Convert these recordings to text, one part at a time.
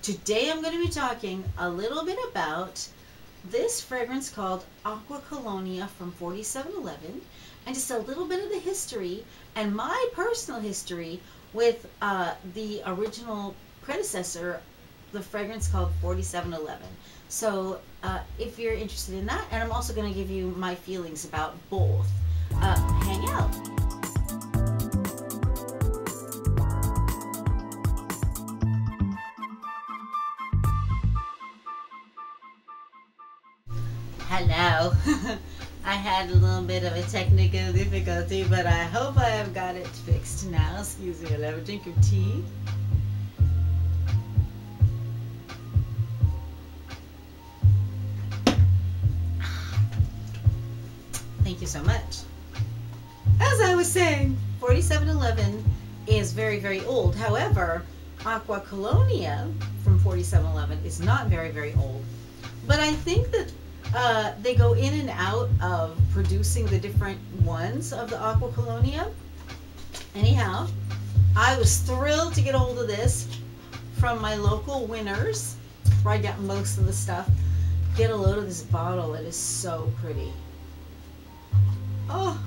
Today I'm going to be talking a little bit about this fragrance called Acqua Colonia from 4711, and just a little bit of the history and my personal history with the original predecessor, the fragrance called 4711. So if you're interested in that, and I'm also going to give you my feelings about both. Hang out. Hello. I had a little bit of a technical difficulty, but I hope I have got it fixed now. Excuse me, I'll have a drink of tea. Thank you so much. As I was saying, 4711 is very, very old. However, Acqua Colonia from 4711 is not very, very old. But I think that they go in and out of producing the different ones of the Acqua Colonia. Anyhow, I was thrilled to get a hold of this from my local Winners, where I got most of the stuff. Get a load of this bottle. It is so pretty. Oh,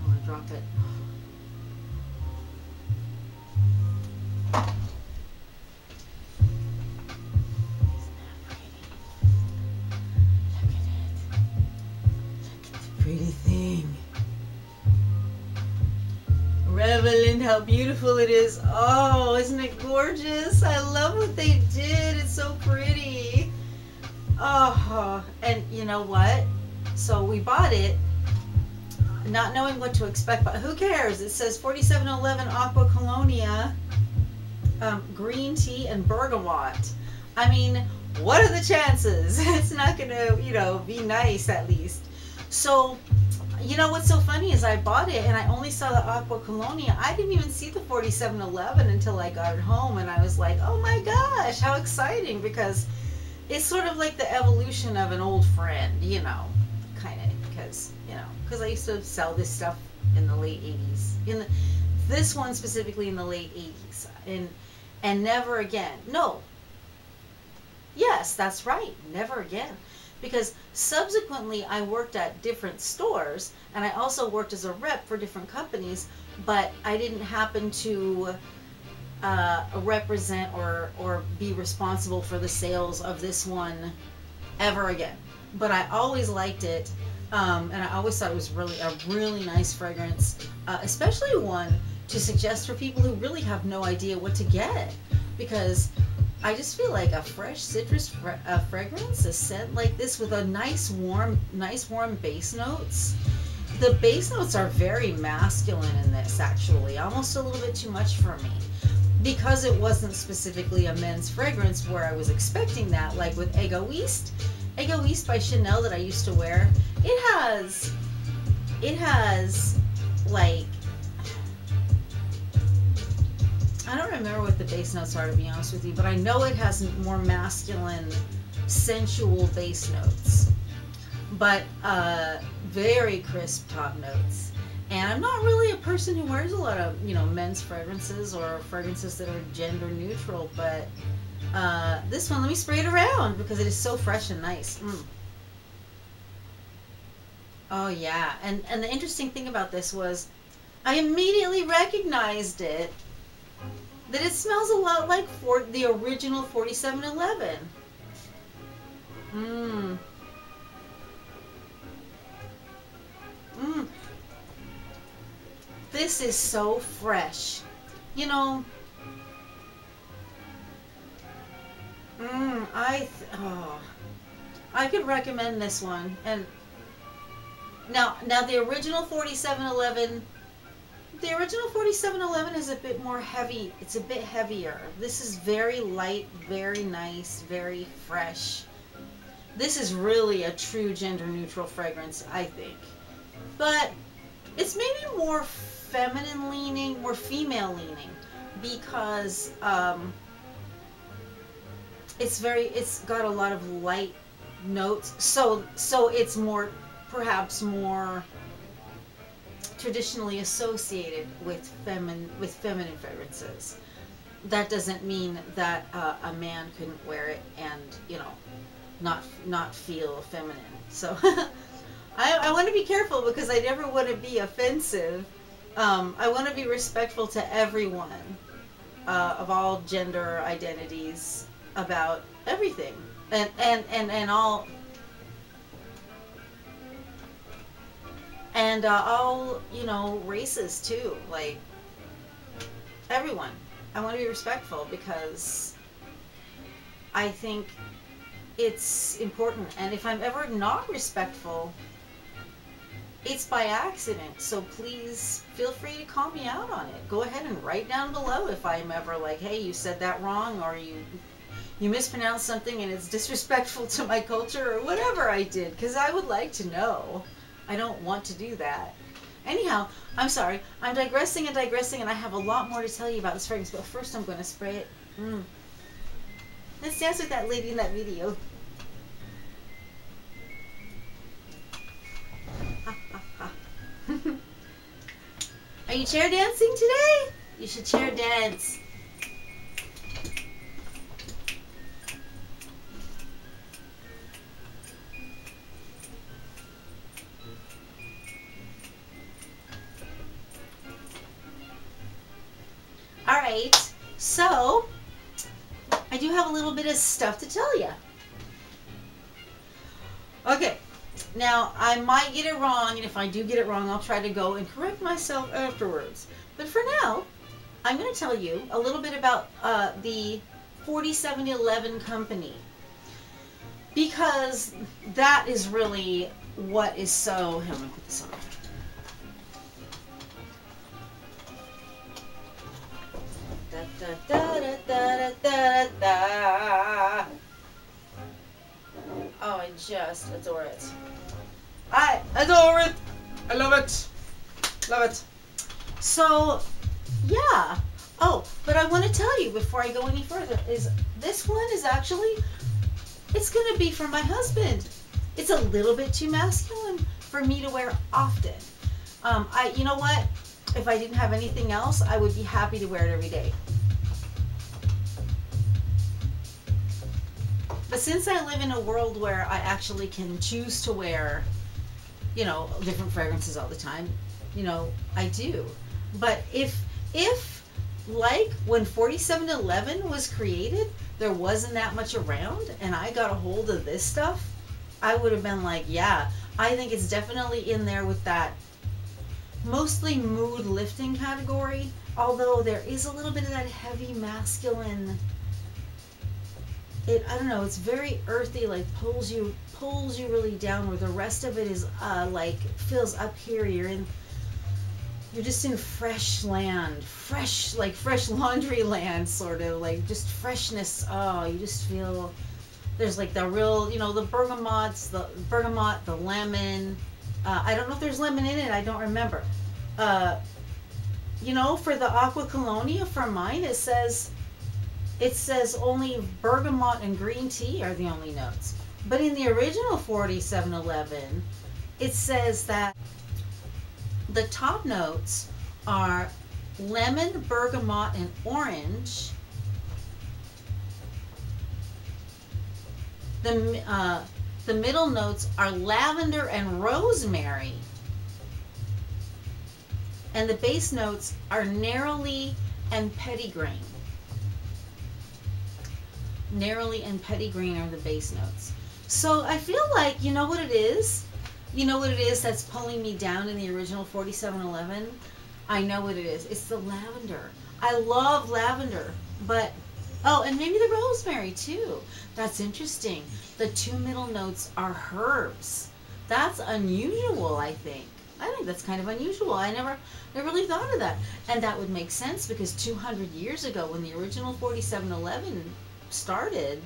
I want to drop it. Pretty thing. Revel in how beautiful it is. Oh, isn't it gorgeous? I love what they did. It's so pretty. Oh, and you know what? So we bought it not knowing what to expect, but who cares? It says 4711 Acqua Colonia, Green Tea and Bergamot. I mean, what are the chances? It's not gonna, be nice at least. So, you know what's so funny is I bought it and I only saw the Acqua Colonia. I didn't even see the 4711 until I got it home, and I was like, oh my gosh, how exciting, because it's sort of like the evolution of an old friend, kind of, because I used to sell this stuff in the late 80s. This one specifically in the late 80s. And never again. No. Yes, that's right. Never again. Because subsequently I worked at different stores, and I also worked as a rep for different companies, but I didn't happen to represent or be responsible for the sales of this one ever again. But I always liked it, and I always thought it was really a really nice fragrance, especially one to suggest for people who really have no idea what to get, because I just feel like a fresh citrus fragrance, a scent like this with a nice warm base notes. The base notes are very masculine in this, actually, almost a little bit too much for me, because it wasn't specifically a men's fragrance where I was expecting that, like with Egoist by Chanel that I used to wear. It has like, I don't remember what the base notes are, to be honest with you, but I know it has more masculine, sensual base notes, but very crisp top notes. And I'm not really a person who wears a lot of, men's fragrances or fragrances that are gender neutral, but this one, let me spray it around because it is so fresh and nice. Oh yeah, and the interesting thing about this was I immediately recognized it, that it smells a lot like the original 4711. This is so fresh. I could recommend this one. And now the original 4711. The original 4711 is a bit more heavy. It's a bit heavier. This is very light, very nice, very fresh. This is really a true gender neutral fragrance, I think. But it's maybe more feminine leaning, more female leaning, because it's got a lot of light notes. So it's perhaps more traditionally associated with feminine fragrances. that doesn't mean that a man couldn't wear it and, you know, not feel feminine. So I want to be careful because I never want to be offensive. I want to be respectful to everyone of all gender identities about everything and all, you know, races too, like everyone. I want to be respectful because I think it's important, and if I'm ever not respectful, it's by accident. So please feel free to call me out on it. Go ahead and write down below if I'm ever like, hey, you said that wrong, or you mispronounced something and it's disrespectful to my culture, or whatever I did, because I would like to know. I don't want to do that. Anyhow, I'm sorry. I'm digressing and digressing, and I have a lot more to tell you about this fragrance, but first I'm going to spray it. Let's dance with that lady in that video. Are you chair dancing today? You should chair dance. Alright, so I do have a little bit of stuff to tell you. Okay, now I might get it wrong, and if I do get it wrong, I'll try to go and correct myself afterwards. But for now, I'm going to tell you a little bit about the 4711 company, because that is really what is so... Here, let me put this on. Da, da, da, da, da, da. Oh, I just adore it. I adore it. I love it. Love it. So, yeah. Oh, but I want to tell you before I go any further is this one is actually, it's going to be for my husband. It's a little bit too masculine for me to wear often. You know what? If I didn't have anything else, I would be happy to wear it every day. But since I live in a world where I actually can choose to wear, you know, different fragrances all the time, you know, I do. But if like when 4711 was created, there wasn't that much around and I got a hold of this stuff, I would have been like, yeah, I think it's definitely in there with that mostly mood lifting category, although there is a little bit of that heavy masculine. I don't know, it's very earthy, like pulls you really down, where the rest of it is like feels up here. You're just in fresh land, fresh laundry land, sort of like just freshness. Oh, you just feel there's like the real, you know, the bergamot, the lemon. I don't know if there's lemon in it. I don't remember. You know, for the Acqua Colonia, for mine, it says only bergamot and green tea are the only notes. But in the original 4711, it says that the top notes are lemon, bergamot, and orange. The middle notes are lavender and rosemary. And the base notes are neroli and petitgrain. Neroli and petitgrain are the base notes. So I feel like, you know what it is? You know what it is that's pulling me down in the original 4711? I know what it is. It's the lavender. I love lavender, but, oh, and maybe the rosemary too. That's interesting. The two middle notes are herbs. That's unusual, I think. I think that's kind of unusual. I never really thought of that. And that would make sense because 200 years ago when the original 4711 started,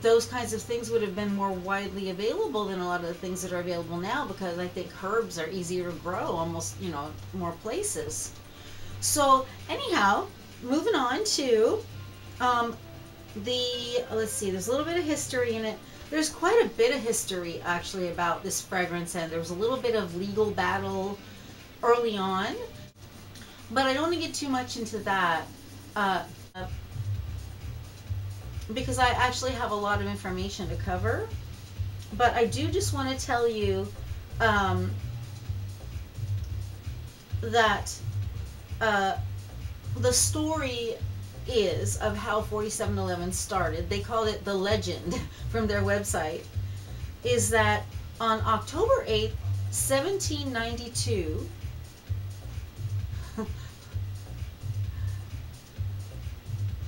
those kinds of things would have been more widely available than a lot of the things that are available now, because I think herbs are easier to grow almost, you know, more places. So anyhow, moving on to let's see, there's a little bit of history in it. There's quite a bit of history actually about this fragrance, and there was a little bit of legal battle early on, but I don't want to get too much into that uh, because I actually have a lot of information to cover. But I do just want to tell you um, that the story is of how 4711 started. They called it the legend from their website. Is that on October 8th, 1792,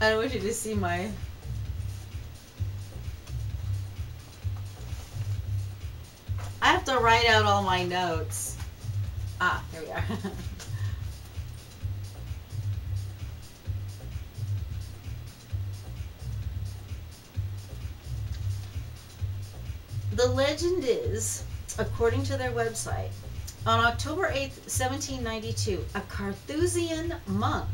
I want you to see my... I have to write out all my notes. Ah, here we are. The legend is, according to their website, on October 8th, 1792, a Carthusian monk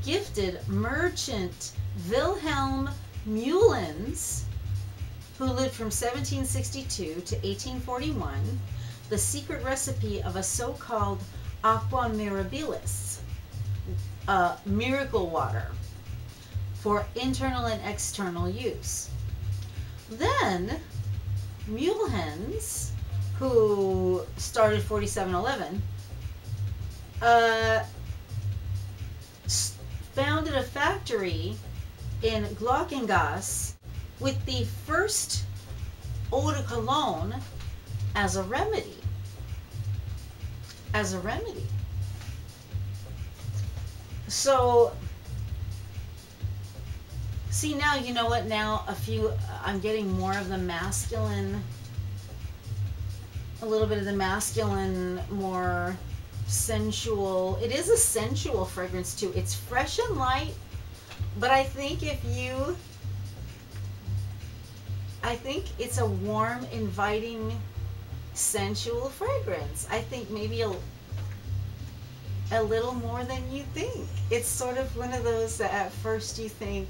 gifted merchant Wilhelm Mullens, who lived from 1762 to 1841, the secret recipe of a so-called Acqua mirabilis, miracle water, for internal and external use. Then Mullens, who started 4711, founded a factory in Glockengasse with the first eau de cologne as a remedy. So, see now, you know what, now I'm getting more of the masculine, a little bit of the masculine, more sensual. It is a sensual fragrance too. It's fresh and light, but I think it's a warm, inviting, sensual fragrance. I think maybe a little more than you think. It's sort of one of those that at first you think,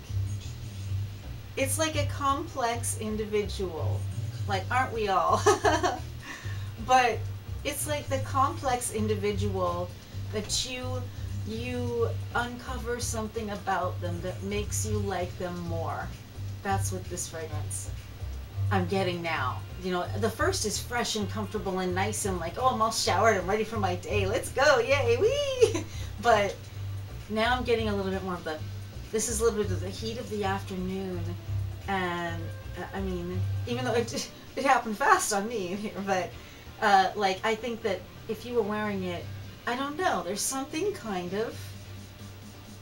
it's like a complex individual. Like, aren't we all? But it's like the complex individual that you uncover something about them that makes you like them more. That's what this fragrance I'm getting now. You know, the first is fresh and comfortable and nice and like, oh, I'm all showered, I'm ready for my day, let's go, yay, wee! But now I'm getting a little bit more of this is a little bit of the heat of the afternoon. And I mean, even though it happened fast on me here, but like, I think that if you were wearing it, I don't know, there's something kind of,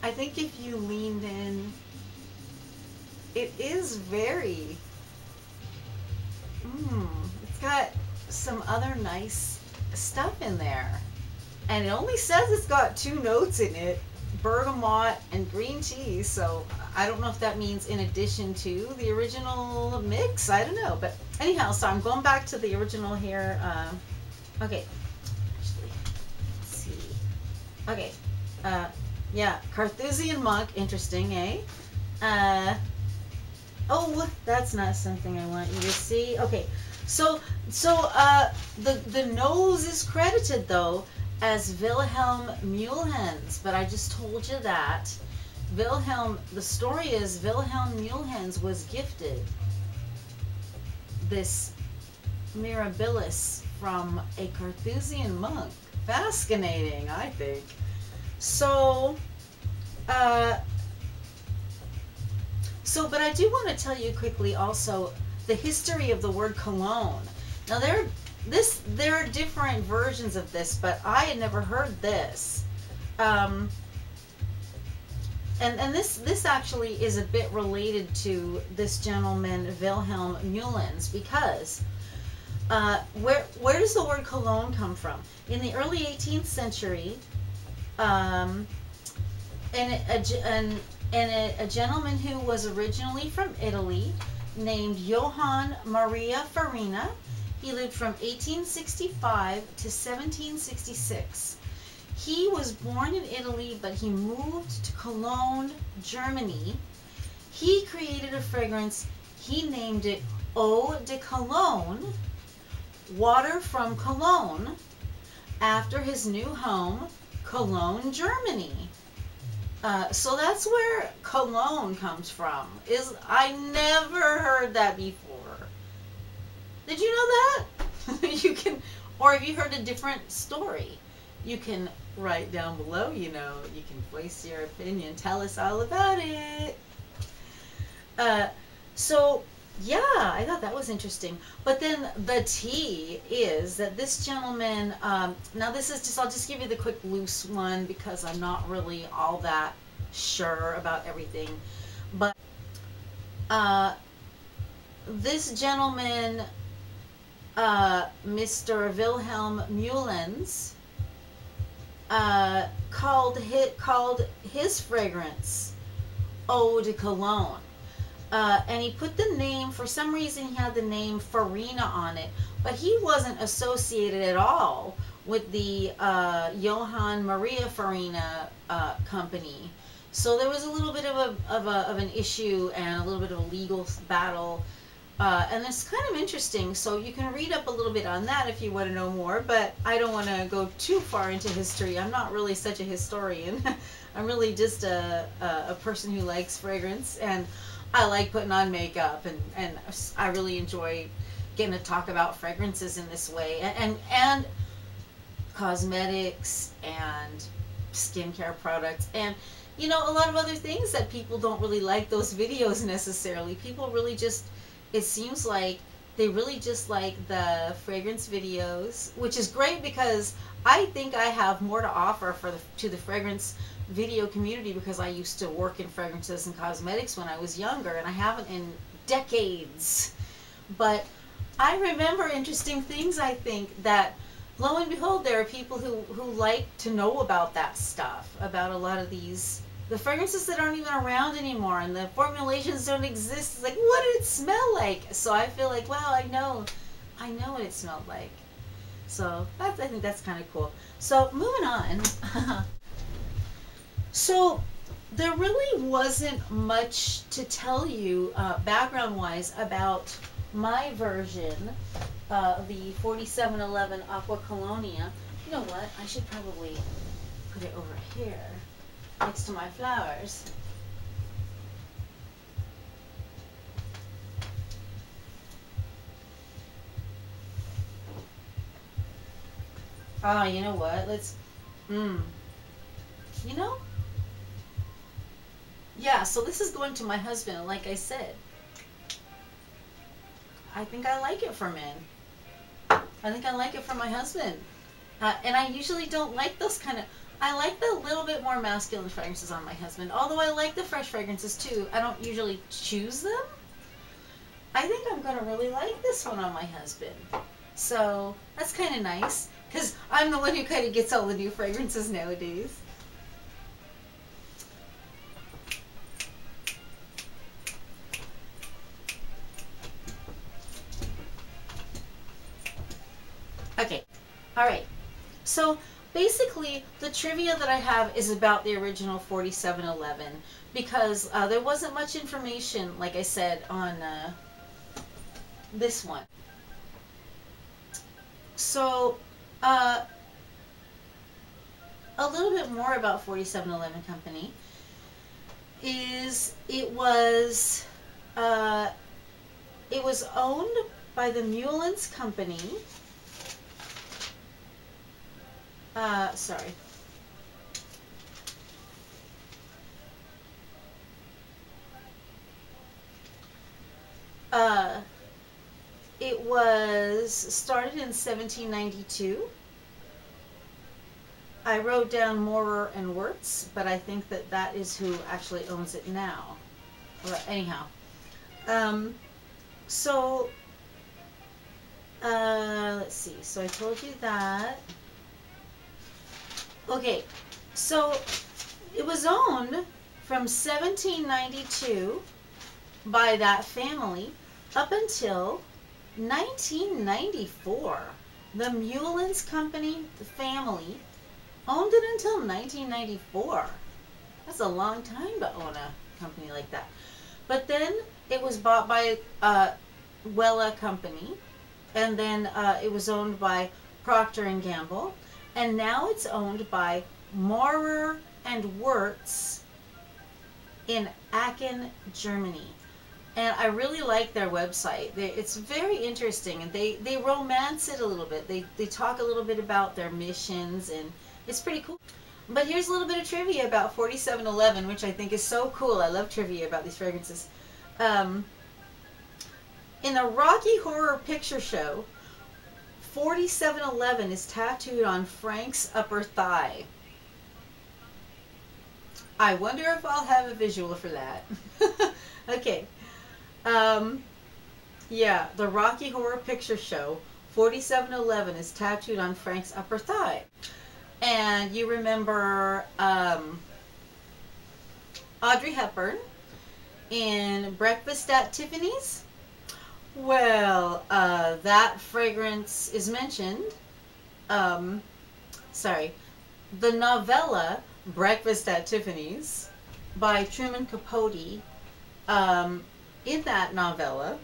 I think if you leaned in, it is very, it's got some other nice stuff in there. And it only says it's got 2 notes in it, bergamot and green tea, so I don't know if that means in addition to the original mix, I don't know. But anyhow, so I'm going back to the original here. Okay, actually, let's see. Okay, yeah, Carthusian Monk, interesting, eh? Oh, that's not something I want you to see. Okay, so the nose is credited though as Wilhelm Mullens, but I just told you that the story is Wilhelm Mullens was gifted this mirabilis from a Carthusian monk. Fascinating, I think. So, but I do want to tell you quickly also the history of the word cologne. Now there are different versions of this, but I had never heard this. And this actually is a bit related to this gentleman Wilhelm Mullens, because where does the word cologne come from? In the early 18th century, a gentleman who was originally from Italy named Johann Maria Farina. He lived from 1865 to 1766. He was born in Italy, but he moved to Cologne, Germany. He created a fragrance. He named it Eau de Cologne, water from Cologne, after his new home, Cologne, Germany. So that's where cologne comes from. I never heard that before. Did you know that? You can, or have you heard a different story? You can write down below. You can voice your opinion. Tell us all about it. So yeah, I thought that was interesting. But then the tea is that this gentleman, now this is just, I'll just give you the quick loose one because I'm not really all that sure about everything. But this gentleman, Mr. Wilhelm Mullens, called his fragrance Eau de Cologne. And he put the name, for some reason he had the name Farina on it, but he wasn't associated at all with the Johann Maria Farina company. So there was a little bit of an issue and a little bit of a legal battle. And it's kind of interesting. So you can read up a little bit on that if you want to know more, but I don't want to go too far into history. I'm not really such a historian. I'm really just a person who likes fragrance, and I like putting on makeup, and I really enjoy getting to talk about fragrances in this way, and cosmetics and skincare products, and a lot of other things that people don't really like those videos necessarily. People really just, it seems like they really just like the fragrance videos, which is great because I think I have more to offer to the fragrance video community because I used to work in fragrances and cosmetics when I was younger, and I haven't in decades. But I remember interesting things. I think that lo and behold, there are people who like to know about that stuff, about a lot of the fragrances that aren't even around anymore, and the formulations don't exist. It's like, what did it smell like? So I feel like, wow, I know what it smelled like. So I think that's kind of cool. So moving on. So there really wasn't much to tell you background-wise about my version, the 4711 Acqua Colonia. You know what? I should probably put it over here next to my flowers. You know what? Let's, yeah, so this is going to my husband, and like I said, I think I like it for men. I think I like it for my husband. And I usually don't like those kind of, I like the little bit more masculine fragrances on my husband, although I like the fresh fragrances too. I don't usually choose them. I think I'm going to really like this one on my husband. So that's kind of nice, because I'm the one who kind of gets all the new fragrances nowadays. Okay, all right. So basically, the trivia that I have is about the original 4711 because there wasn't much information, like I said, on this one. So a little bit more about 4711 Company is it was owned by the Mullens Company. Sorry. It was started in 1792. I wrote down Moorer and Wirtz, but I think that is who actually owns it now. Well, anyhow. Let's see. So I told you that. Okay, so it was owned from 1792 by that family up until 1994. The Mullens Company, the family, owned it until 1994. That's a long time to own a company like that. But then it was bought by Wella Company, and then it was owned by Procter & Gamble. and now it's owned by Maurer and Wirtz in Aachen, Germany. And I really like their website. It's very interesting, and they romance it a little bit. They talk a little bit about their missions, and it's pretty cool. But here's a little bit of trivia about 4711, which I think is so cool. I love trivia about these fragrances. In a Rocky Horror Picture Show, 4711 is tattooed on Frank's upper thigh. I wonder if I'll have a visual for that. Okay. Yeah, the Rocky Horror Picture Show, 4711 is tattooed on Frank's upper thigh. And you remember Audrey Hepburn in Breakfast at Tiffany's? Well, that fragrance is mentioned. Sorry. The novella Breakfast at Tiffany's by Truman Capote. In that novella,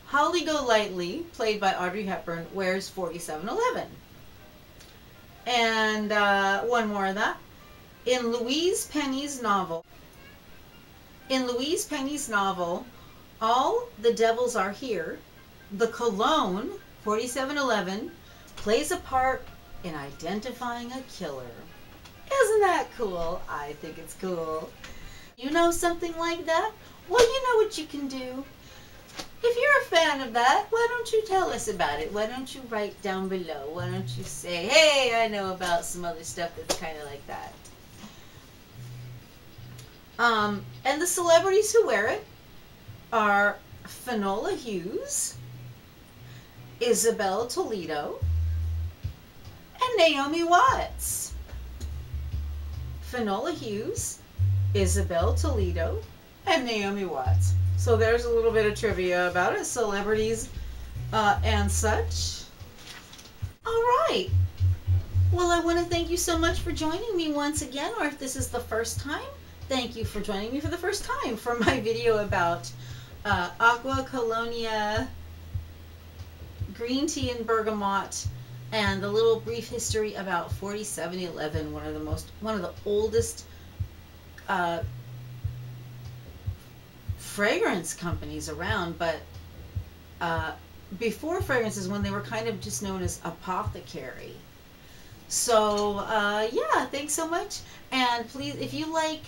Holly Golightly, played by Audrey Hepburn, wears 4711. And one more of that. In Louise Penny's novel, All the Devils Are Here, the cologne, 4711, plays a part in identifying a killer. Isn't that cool? I think it's cool. You know something like that? Well, you know what you can do. If you're a fan of that, why don't you tell us about it? Why don't you write down below? Why don't you say, hey, I know about some other stuff that's kind of like that. And the celebrities who wear it are Finola Hughes, Isabel Toledo, and Naomi Watts. Finola Hughes, Isabel Toledo, and Naomi Watts. So there's a little bit of trivia about it, celebrities and such. All right. Well, I want to thank you so much for joining me once again, or if this is the first time, thank you for joining me for the first time for my video about Acqua, Colonia, Green Tea and Bergamot, and the little brief history about 4711, one of the oldest fragrance companies around, but before fragrances, when they were kind of just known as apothecary. So yeah, thanks so much, and please, if you like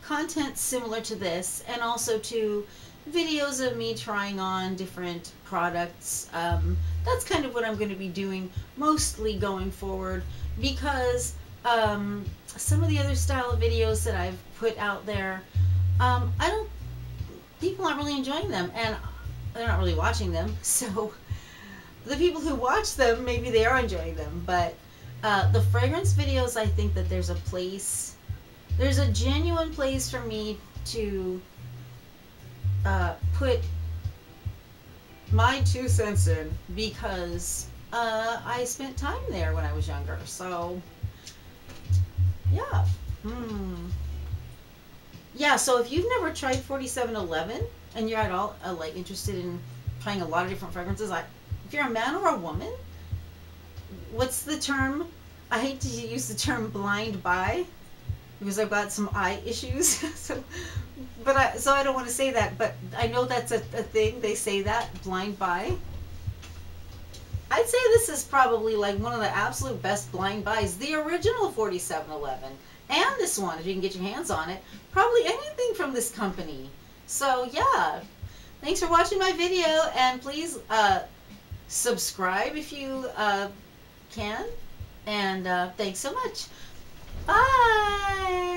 content similar to this, and also to videos of me trying on different products, that's kind of what I'm going to be doing mostly going forward, because some of the other style of videos that I've put out there, people aren't really enjoying them, and they're not really watching them. So the people who watch them, maybe they are enjoying them, but the fragrance videos, I think that there's a genuine place for me to put my 2 cents in, because I spent time there when I was younger. So yeah. Yeah, so if you've never tried 4711 and you're at all like interested in trying a lot of different fragrances, if you're a man or a woman, what's the term? I hate to use the term blind buy because I've got some eye issues. so I don't want to say that, but I know that's a thing. They say that, blind buy. I'd say this is probably like one of the absolute best blind buys. The original 4711. And this one, if you can get your hands on it. Probably anything from this company. So yeah, thanks for watching my video, and please subscribe if you can. And thanks so much. Bye!